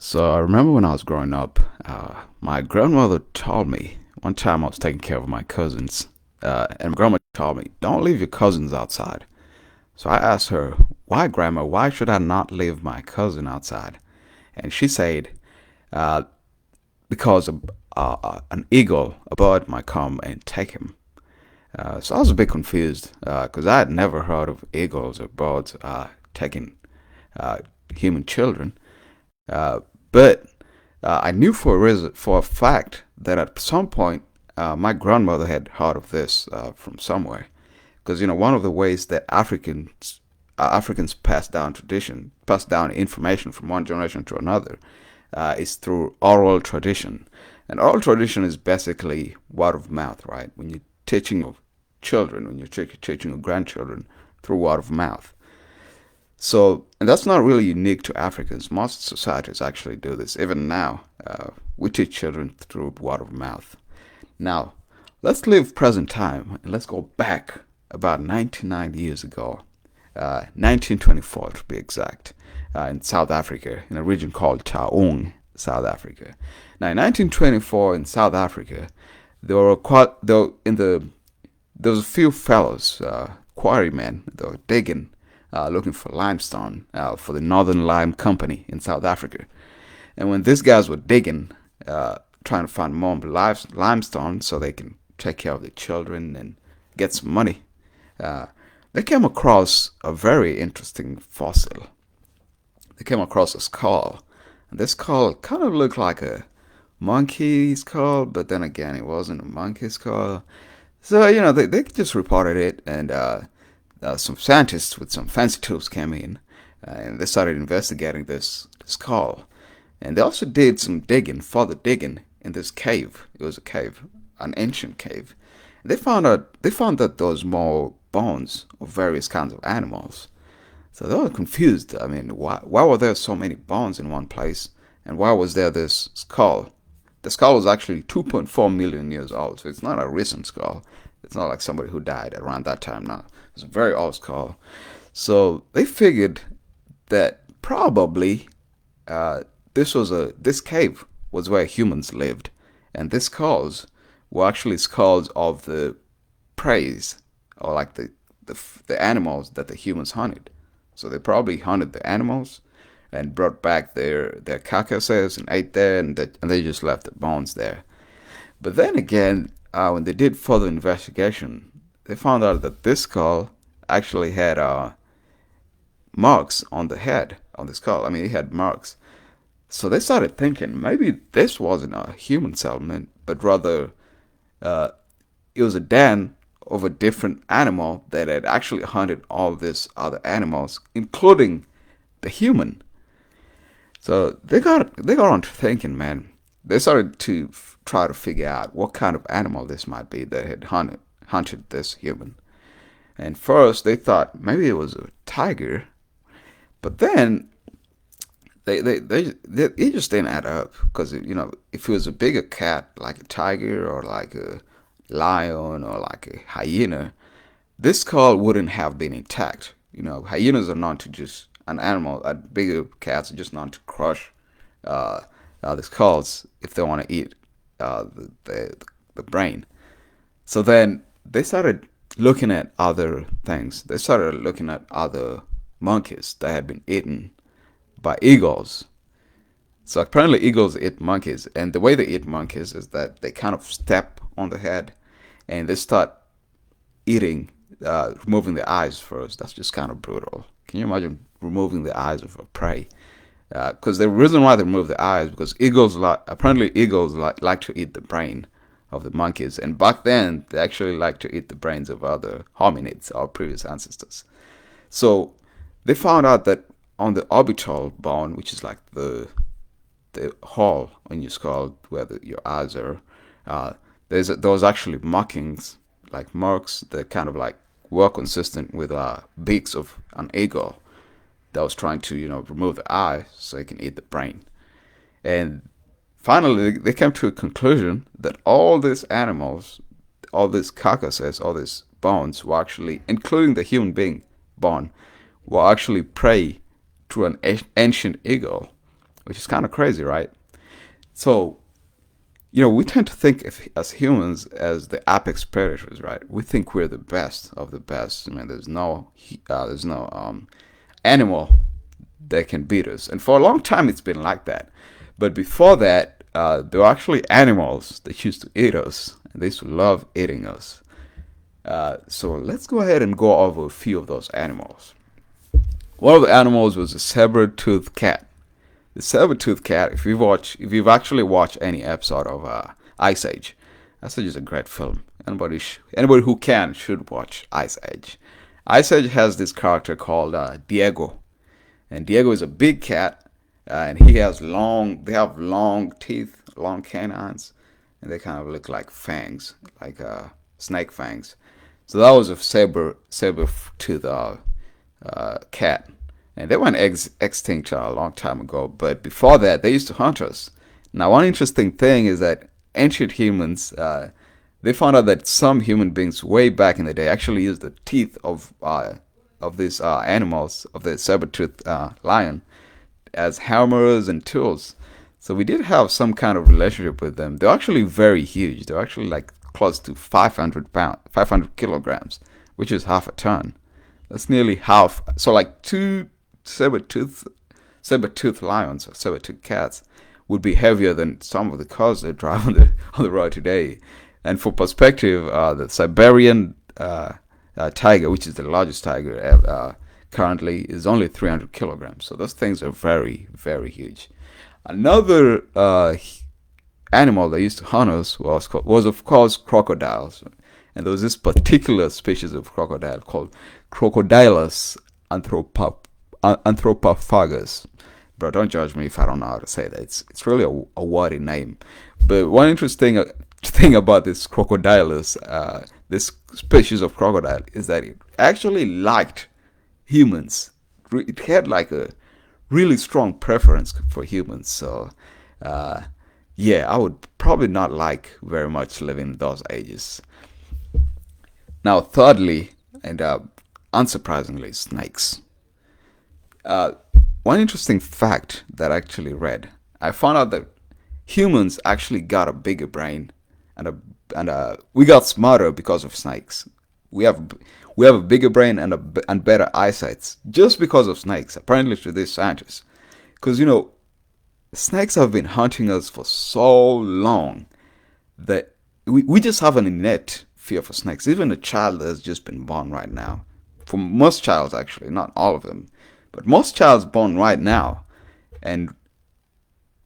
So I remember when I was growing up, my grandmother told me one time I was taking care of my cousins, and grandma told me, "Don't leave your cousins outside." So I asked her, "Why, grandma? Why should I not leave my cousin outside?" And she said, uh, "Because an eagle, a bird, might come and take him." So I was a bit confused because I had never heard of eagles or birds taking uh, human children. Uh, but I knew for a reason, for a fact, that at some point my grandmother had heard of this from somewhere. Because one of the ways that Africans pass down information from one generation to another, is through oral tradition. And oral tradition is basically word of mouth, right? When you're teaching your children, when you're teaching your grandchildren through word of mouth. So, and that's not really unique to Africans. Most societies actually do this. Even now, we teach children through word of mouth. Now, let's leave present time and let's go back about 99 years ago, 1924 to be exact, in South Africa, in a region called Taung, South Africa. Now, in 1924 in South Africa, there were quite, there was a few fellows, quarrymen, they were digging, looking for limestone for the Northern Lime Company in South Africa. And when these guys were digging, trying to find more limestone so they can take care of the children and get some money, uh, they came across a very interesting fossil. They came across a skull. And this skull kind of looked like a monkey skull, but then again, it wasn't a monkey skull. So, they just reported it, and some scientists with some fancy tools came in, and they started investigating this skull. And they also did some digging, further digging in this cave. It was a cave, an ancient cave. They found that there was more bones of various kinds of animals. So they were confused. I mean, why were there so many bones in one place, and why was there this skull? The skull was actually 2.4 million years old, so it's not a recent skull. It's not like somebody who died around that time now. It's a very old skull. So they figured that probably uh, this cave was where humans lived, and these skulls were actually skulls of the preys, or like the animals that the humans hunted. So they probably hunted the animals and brought back their carcasses and ate there, and they just left the bones there. But then again, when they did further investigation, they found out that this skull actually had marks on the head on the skull. I mean, it had marks. So they started thinking maybe this wasn't a human settlement, but rather uh, it was a den of a different animal that had actually hunted all these other animals, including the human. So they got on to thinking, man. They started to try to figure out what kind of animal this might be that had hunted this human. And first they thought maybe it was a tiger, but then it just didn't add up because if it was a bigger cat like a tiger or like a lion or like a hyena, this skull wouldn't have been intact. Hyenas are known to just an animal. Bigger cats are just known to crush uh, the skulls if they want to eat the brain. So then they started looking at other things. They started looking at other monkeys that had been eaten by eagles. So apparently eagles eat monkeys, and the way they eat monkeys is that they kind of step on the head and they start eating, removing the eyes first. That's just kind of brutal. Can you imagine removing the eyes of a prey? Because the reason why they remove the eyes because apparently eagles like to eat the brain of the monkeys, and back then they actually like to eat the brains of other hominids, our previous ancestors. So they found out that on the orbital bone, which is like the hole on your skull where your eyes are, there was actually markings, like marks that kind of like were consistent with beaks of an eagle that was trying to remove the eye so it can eat the brain. And finally, they came to a conclusion that all these animals, all these carcasses, all these bones were actually, including the human being bone, were actually prey to an ancient eagle. which is kind of crazy, right? So, we tend to think as humans as the apex predators, right? We think we're the best of the best. I mean, there's no animal that can beat us, and for a long time it's been like that. But before that, there were actually animals that used to eat us, and they used to love eating us. So let's go ahead and go over a few of those animals. One of the animals was a saber-toothed cat. The saber-toothed cat. If you've actually watched any episode of Ice Age, Ice Age is a great film. Anybody who can should watch Ice Age. Ice Age has this character called Diego, and Diego is a big cat, and he has long. They have long teeth, long canines, and they kind of look like fangs, like snake fangs. So that was a saber-toothed cat, and they went extinct a long time ago. But before that, they used to hunt us. Now, one interesting thing is that ancient humans, they found out that some human beings way back in the day actually used the teeth of these animals, of the saber-toothed lion, as hammers and tools. So we did have some kind of relationship with them. They're actually very huge. They're actually like close to 500 kilograms, which is half a ton. That's nearly half. So like two saber-tooth saber-tooth lions or saber-tooth cats would be heavier than some of the cars that drive on the road today. And for perspective, the Siberian tiger, which is the largest tiger currently, is only 300 kilograms. So those things are very, very huge. Another animal that used to hunt us was of course crocodiles, and there was this particular species of crocodile called Crocodilus anthropophagus. Bro, don't judge me if I don't know how to say that. It's really a wordy name. But one interesting thing about this Crocodilus, this species of crocodile, is that it actually liked humans. It had like a really strong preference for humans. So, yeah, I would probably not like very much living in those ages. Now, thirdly, and unsurprisingly, snakes. Uh, One interesting fact that I actually read, I found out that humans actually got a bigger brain, and we got smarter because of snakes. We have we have a bigger brain and better eyesight just because of snakes. Apparently, to these scientists, because snakes have been hunting us for so long that we just have an innate fear for snakes. Even a child that has just been born right now, for most childs actually, not all of them, but most childs born right now, and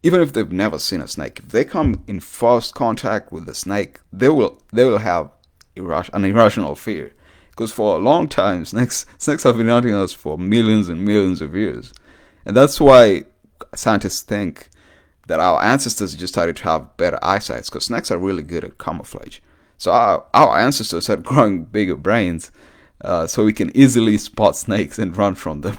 even if they've never seen a snake, if they come in first contact with the snake, they will have an irrational fear. Because for a long time, snakes have been hunting us for millions and millions of years, and that's why scientists think that our ancestors just started to have better eyesight because snakes are really good at camouflage. So our ancestors had growing bigger brains, so we can easily spot snakes and run from them.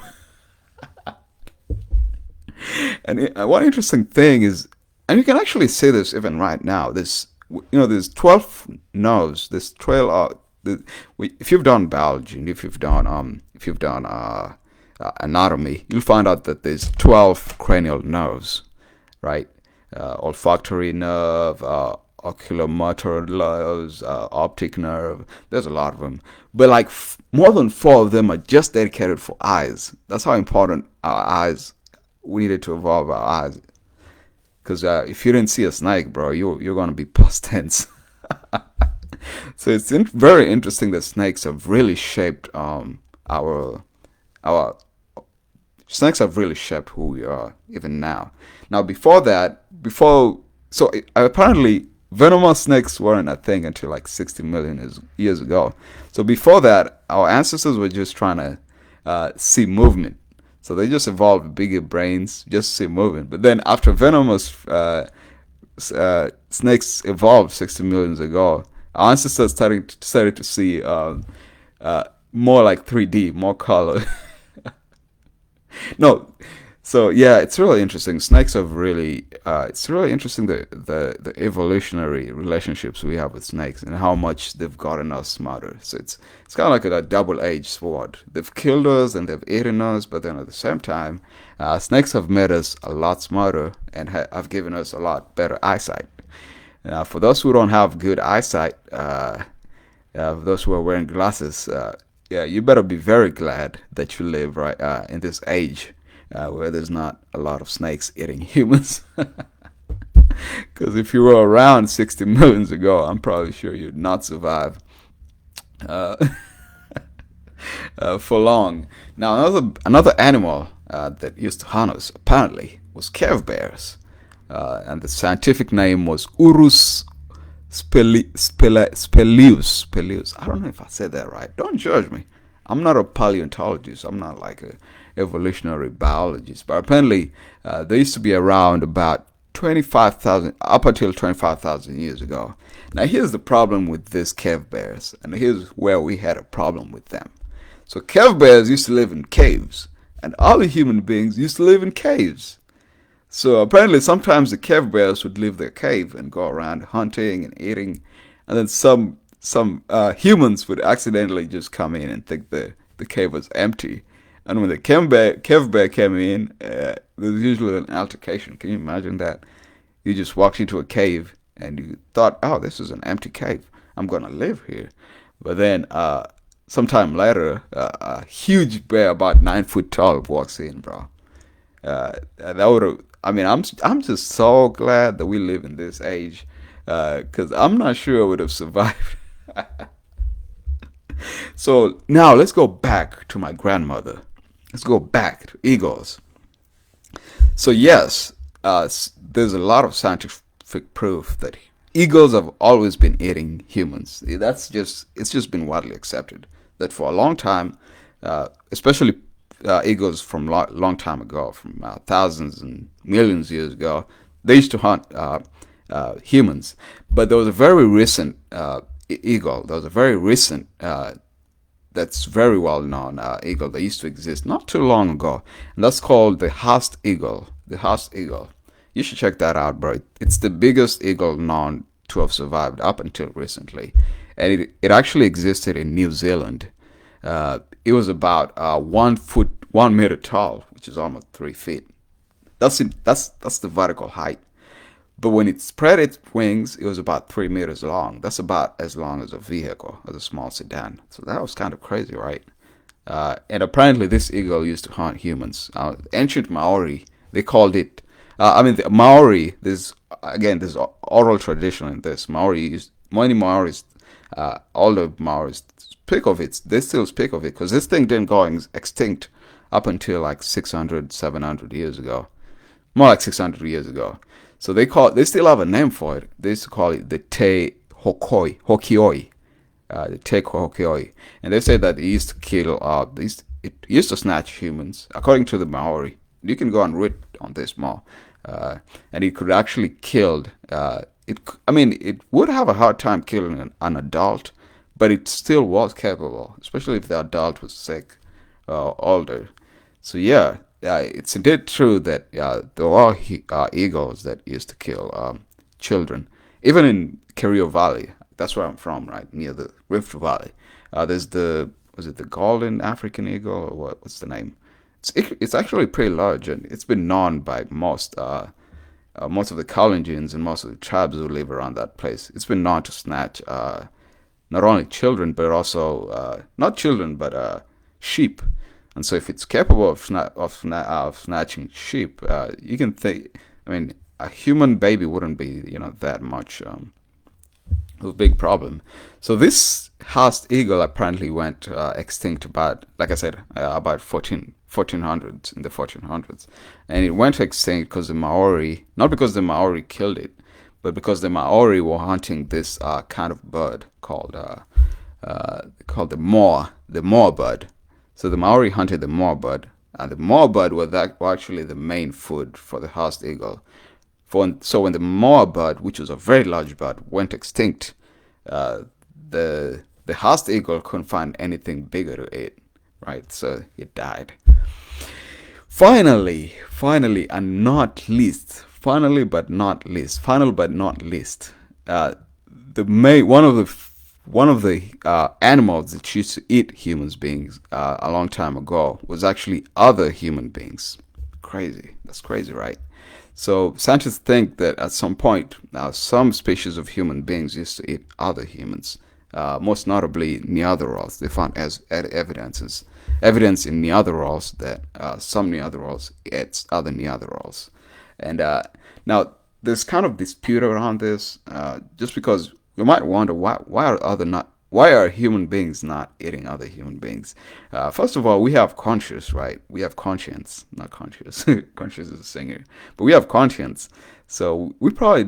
And one interesting thing is, and you can actually see this even right now. There's 12 nerves. There's 12. If you've done biology and if you've done anatomy, you'll find out that there's 12 cranial nerves, right? Olfactory nerve, oculomotor nerves, optic nerve. There's a lot of them, but like more than four of them are just dedicated for eyes. That's how important our eyes. We needed to evolve our eyes, because if you didn't see a snake, bro, you're gonna be past tense. So it's very interesting that snakes have really shaped our snakes have really shaped who we are even now. Now before that, apparently venomous snakes weren't a thing until like 60 million years ago. So before that, our ancestors were just trying to see movement. So they just evolved bigger brains just to see movement. But then after venomous snakes evolved 60 millions ago, our ancestors started to see more like 3D, more color. No, So yeah, it's really interesting. Snakes have really, it's really interesting the evolutionary relationships we have with snakes and how much they've gotten us smarter. So it's kind of like a double-edged sword. They've killed us and they've eaten us, but then at the same time, snakes have made us a lot smarter and have given us a lot better eyesight. Now, for those who don't have good eyesight, those who are wearing glasses, yeah, you better be very glad that you live right in this age where there's not a lot of snakes eating humans. Because if you were around 60 millions ago, I'm probably sure you'd not survive uh, for long. Now, another animal that used to hunt us apparently was cave bears, and the scientific name was Urus speleus. I don't know if I said that right. Don't judge me. I'm not a paleontologist. I'm not like a evolutionary biologist. But apparently, they used to be around about 25,000, up until 25,000 years ago. Now, here's the problem with these cave bears, and here's where we had a problem with them. So, cave bears used to live in caves, and all the human beings used to live in caves. So apparently, sometimes the cave bears would leave their cave and go around hunting and eating, and then some humans would accidentally just come in and think the cave was empty. And when the cave bear came in, there's usually an altercation. Can you imagine that? You just walked into a cave and you thought, "Oh, this is an empty cave. I'm gonna live here." But then, sometime later, a huge bear about 9 foot tall walks in, bro. That would have. I mean, I'm just so glad that we live in this age, because I'm not sure I would have survived. So now let's go back to my grandmother. Let's go back to eagles. So yes, there's a lot of scientific proof that eagles have always been eating humans. It's just been widely accepted that for a long time, especially eagles from long time ago, from thousands and millions of years ago, they used to hunt humans. But there was a very recent eagle. There was a very recent that's very well known eagle that used to exist not too long ago, and that's called the Haast eagle. The Haast eagle. You should check that out, bro. It's the biggest eagle known to have survived up until recently, and it actually existed in New Zealand. It was about 1 foot, 1 meter tall, which is almost 3 feet. That's it. That's the vertical height. But when it spread its wings, it was about 3 meters long. That's about as long as a vehicle, as a small sedan. So that was kind of crazy, right? And apparently, this eagle used to hunt humans. Ancient Maori, they called it. I mean, the Maori. There's oral tradition in this. Many Maoris, older Maoris speak of it. They still speak of it because this thing didn't go extinct up until like 600, 700 years ago. More like 600 years ago. So they still have a name for it. They used to call it the Te Hokioi, the Te Hokioi, and they say that it used to kill. It used to snatch humans, according to the Maori. You can go and read on this more, and it could actually kill. I mean, it would have a hard time killing an adult, but it still was capable, especially if the adult was sick, older. So yeah, it's indeed true that there are eagles that used to kill children, even in Kerio Valley. That's where I'm from, right near the Rift Valley. There's the was it the golden African eagle or what's the name? It's actually pretty large, and it's been known by most of the Kalenjins and most of the tribes who live around that place. It's been known to snatch not only children but also not children but sheep. And so, if it's capable of snatching sheep, you can think. I mean, a human baby wouldn't be, that much of a big problem. So this Haast eagle apparently went extinct about, like I said, about 1400s, in the 1400s, and it went extinct because the Maori, not because the Maori killed it, but because the Maori were hunting this kind of bird called the moa bird. So the Maori hunted the moa bird, and the moa bird was actually the main food for the Haast eagle. So when the moa bird, which was a very large bird, went extinct, the Haast eagle couldn't find anything bigger to eat, right? So it died. Finally, and not least, final but not least, the main one of the animals that used to eat human beings a long time ago was actually other human beings. Crazy. That's crazy, right? So scientists think that at some point, some species of human beings used to eat other humans, most notably Neanderthals. They found evidence in Neanderthals that some Neanderthals ate other Neanderthals, and now there's kind of dispute around this, just because we might wonder why are human beings not eating other human beings? First of all, we have conscience, right? We have conscience, not conscious. Conscious is a singer, but we have conscience. So we probably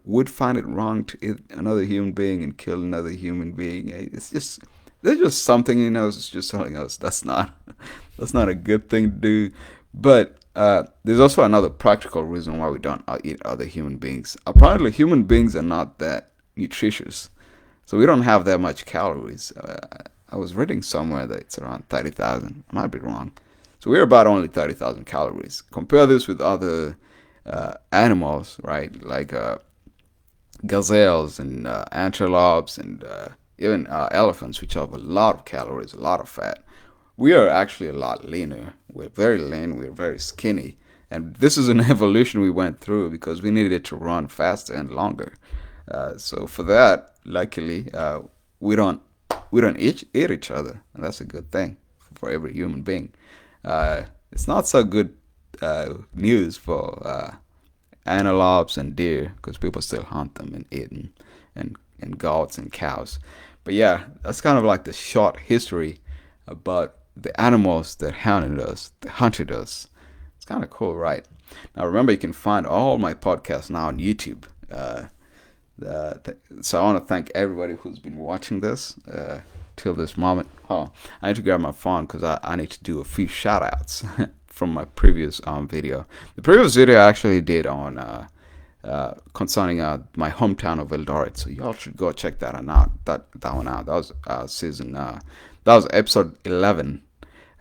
would find it wrong to eat another human being and kill another human being. It's just there's just something in us. It's just telling us that's not a good thing to do. But there's also another practical reason why we don't eat other human beings. Apparently, human beings are not that nutritious, so we don't have that much calories. I was reading somewhere that it's around 30,000. I might be wrong. So we're about only 30,000 calories. Compare this with other animals, right? Like gazelles and antelopes and even elephants, which have a lot of calories, a lot of fat. We are actually a lot leaner. We're very lean. We're very skinny. And this is an evolution we went through because we needed to run faster and longer. So for that, luckily, we don't eat each other, and that's a good thing for every human being. It's not so good news for antelopes and deer because people still hunt them and eat them, and goats and cows. But yeah, that's kind of like the short history about the animals that hunted us. It's kind of cool, right? Now remember, you can find all my podcasts now on YouTube. So I want to thank everybody who's been watching this till this moment. Oh, I need to grab my phone because I need to do a few shout outs from my previous video. The previous video I actually did on concerning my hometown of Eldoret, so y'all should go check that one out. That one out. That was that was episode 11.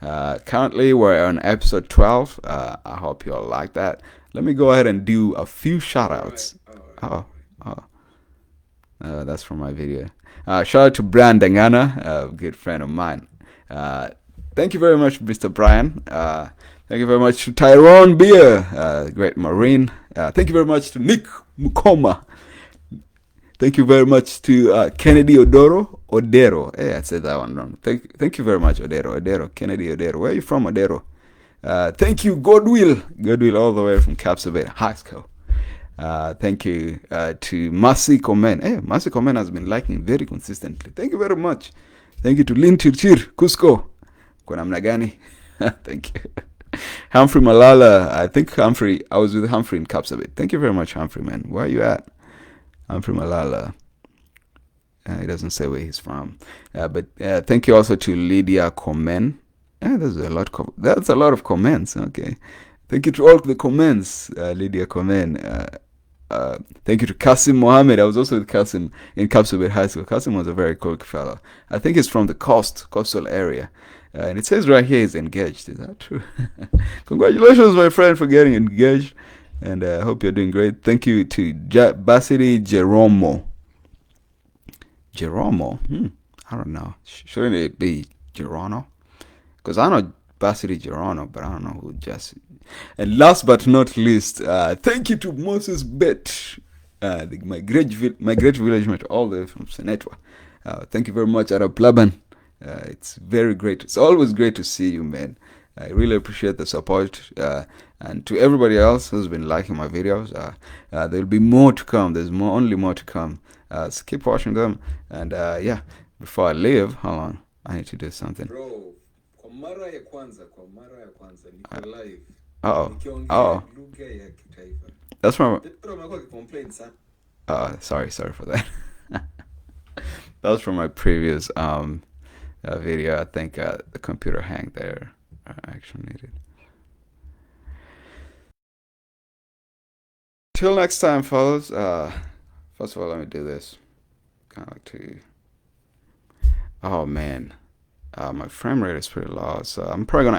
Currently we're on episode 12. I hope you all like that. Let me go ahead and do a few shout outs. Oh, oh. That's from my video. Shout out to Brian Dangana, a good friend of mine. Thank you very much, Mr. Brian. Thank you very much to Tyrone Beer, great Marine. Thank you very much to Nick Mukoma. Thank you very much to Kennedy Odero. Hey, I said that one wrong. Thank you very much, Odero, Kennedy Odero. Where are you from, Odero? Thank you, Godwill, all the way from Capsabet High School. Thank you to Masi Komen. Hey, Masi Komen has been liking very consistently. Thank you very much. Thank you to Lin Chirchir, Cusco. Kwa namna gani? Thank you. Humphrey Malala. I was with Humphrey in Kapsabet. Thank you very much, Humphrey, man. Where are you at? Humphrey Malala. He doesn't say where he's from. But thank you also to Lydia Komen. That's a lot of comments. Okay. Thank you to all the comments, Lydia Komen. Thank you to Kasim Mohammed. I was also with Kasim in Kapsabet High School. Kasim was a very cool fellow. I think he's from the coastal area. And it says right here he's engaged. Is that true? Congratulations, my friend, for getting engaged. And I hope you're doing great. Thank you to Basiri Jeromo. I don't know. Shouldn't it be Gerono? Because I know Basiri Gerono, but I don't know who Jesse. And last but not least, thank you to Moses Bet, my great village mate all the way from Senetwa. Thank you very much, Arab Laban. It's very great. It's always great to see you, man. I really appreciate the support. And to everybody else who's been liking my videos, there'll be more to come. There's only more to come. So keep watching them. And yeah, before I leave, hold on. I need to do something. Bro, kwa mara ya kwanza niko live. Oh. Lugha ya kitaifa. That's from. Sorry for that. That was from my previous video. I think the computer hanged there. I actually needed. Till next time, fellas. First of all, let me do this. Kind of like to. Oh man, my frame rate is pretty low, so I'm probably gonna